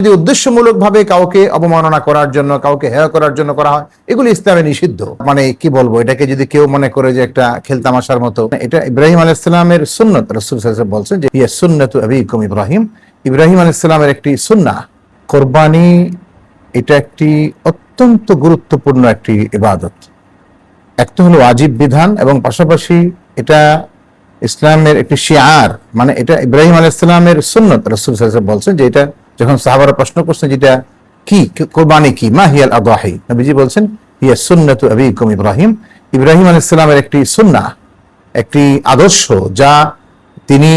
যদি উদ্দেশ্যমূলকভাবে কাউকে অবমাননা করার জন্য, কাউকে হেয় করার জন্য করা হয়, এগুলি ইসলামে নিষিদ্ধ। মানে কি বলবো, এটাকে যদি কেউ মনে করে যে একটা খেলতামাশার মতো, এটা ইব্রাহিম আলাইহিস সালামের সুন্নাত। রাসূল সাল্লাল্লাহু আলাইহি ওয়াসাল্লাম বলছেন যে ইয়া সুন্নাতু আবিকুম ইব্রাহিম, ইব্রাহিম আলাইহিস সালামের একটি সুন্নাহ। কুরবানি এটা একটি অত্যন্ত গুরুত্বপূর্ণ একটি ইবাদত। একটা হলো ওয়াজিব বিধান এবং পাশাপাশি এটা ইসলামের একটি শিআর, মানে এটা ইব্রাহিম আলাইহিস সালামের সুন্নাত। রাসূল সাল্লাল্লাহু আলাইহি ওয়াসাল্লাম বলছেন যে এটা যখন সাহাবারা প্রশ্ন করছেন যেটা কি কুরবানি কি, মা হিয়াল আদাহি, নবীজি বলছেন হিয়া সুন্নাতু আবিকুম ইব্রাহিম, ইব্রাহিম আলাইহিস সালামের একটি সুন্নাহ, একটি আদর্শ যা তিনি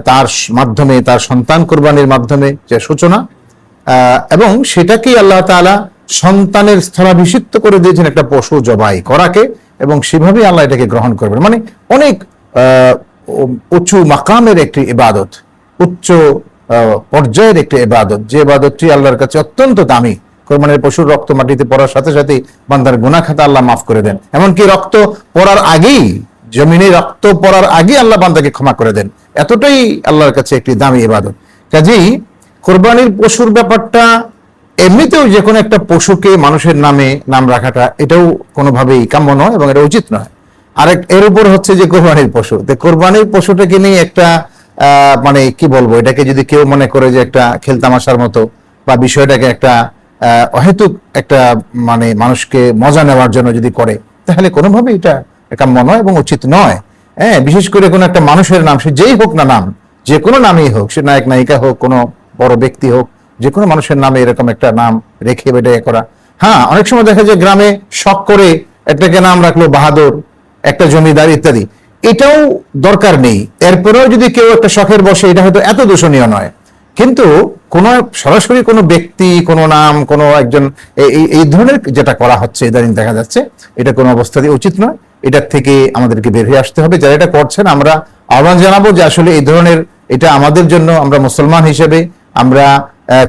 তার মাধ্যমে, তার সন্তান কুরবানির মাধ্যমে যে সূচনা, এবং সেটাকেই আল্লাহ তাআলা সন্তানের স্থলাভিষিক্ত করে দিয়েছেন একটা পশু জবাই করাকে, এবং সেভাবেই আল্লাহ এটাকে গ্রহণ করবেন। মানে অনেক উঁচু মাকামের একটি ইবাদত, উচ্চ পর্যায়ের একটি ইবাদত, যে ইবাদতটি আল্লাহর কাছে অত্যন্ত দামি। কোরবানির পশুর রক্ত মাটিতে পড়ার সাথে সাথে বান্দার গুনাহ খাতা আল্লাহ মাফ করে দেন। এমনকি রক্ত পড়ার আগেই, জমিনে রক্ত পড়ার আগে আল্লাহ বান্দাকে ক্ষমা করে দেন। এতটাই আল্লাহর কাছে একটি দামি ইবাদত। কাজেই কোরবানির পশুর ব্যাপারটা, এমনিতেও যে কোনো একটা পশুকে মানুষের নামে নাম রাখাটা এটাও কোনোভাবেই কাম্য নয় এবং এটা উচিত নয়। আরেক এর উপর হচ্ছে যে কোরবানির পশু, কোরবানির পশুটাকে নিয়ে একটা মানে কি বলবো, এটাকে যদি কেউ মনে করে যে একটা খেলতামাশার মতো, বা বিষয়টাকে একটা অহেতুক একটা মানে মানুষকে মজা নেওয়ার জন্য যদি করে, তাহলে কোনোভাবেই এটা কাম্য নয় এবং উচিত নয়। হ্যাঁ, বিশেষ করে কোনো একটা মানুষের নাম, সে যেই হোক না নাম, যে কোনো নামই হোক, সে নায়ক নায়িকা হোক, কোনো বড় ব্যক্তি হোক, যে কোনো মানুষের নামে এরকম একটা নাম রেখে বেটে করা। হ্যাঁ, অনেক সময় দেখা যায় গ্রামে শখ করে একটাকে নাম রাখলো বাহাদুর, একটা জমিদার ইত্যাদি, এটাও দরকার নেই। এরপরেও যদি কেউ একটা শখের বসে, এটা হয়তো এত দূষণীয় নয়। কিন্তু কোন সরাসরি কোনো ব্যক্তি, কোনো নাম, কোনো একজন, এই ধরনের যেটা করা হচ্ছে ইদানিং দেখা যাচ্ছে, এটা কোনো অবস্থাতেই উচিত নয়। এটার থেকে আমাদেরকে বের হয়ে আসতে হবে। যারা এটা করছেন, আমরা আহ্বান জানাবো যে আসলে এই ধরনের, এটা আমাদের জন্য, আমরা মুসলমান হিসেবে আমরা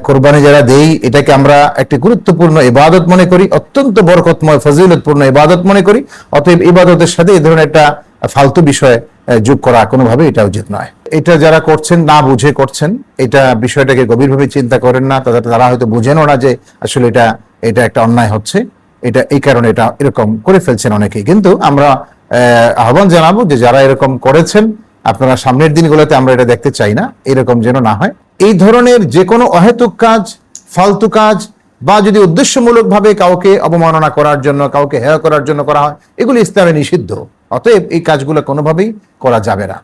কোরবানি যারা দেই, এটাকে আমরা একটি গুরুত্বপূর্ণ ইবাদত মনে করি, অত্যন্ত বরকতময় ফজিলতপূর্ণ ইবাদত মনে করি। অতএব ইবাদতের সাথে এই ধরনের একটা ফালতু বিষয় যোগ করা কোনোভাবে এটা উচিত নয়। এটা যারা করছেন না বুঝে করছেন, এটা বিষয়টাকে গভীরভাবে চিন্তা করেন না, তারা হয়তো বুঝেনও না যে আসলে এটা একটা অন্যায় হচ্ছে, এটা এই কারণে এটা এরকম করে ফেলছেন অনেকেই। কিন্তু আমরা আহ্বান জানাবো যে যারা এরকম করেছেন, আপনারা সামনের দিনগুলোতে আমরা এটা দেখতে চাই না, এরকম যেন না হয়। এই ধরনের যে কোনো অহেতুক কাজ, ফালতু কাজ, বা যদি উদ্দেশ্যমূলকভাবে কাউকে অবমাননা করার জন্য, কাউকে হেয় করার জন্য করা হয়, এগুলি ইসলামে নিষিদ্ধ। অতএব এই কাজগুলো কোনোভাবেই করা যাবে না।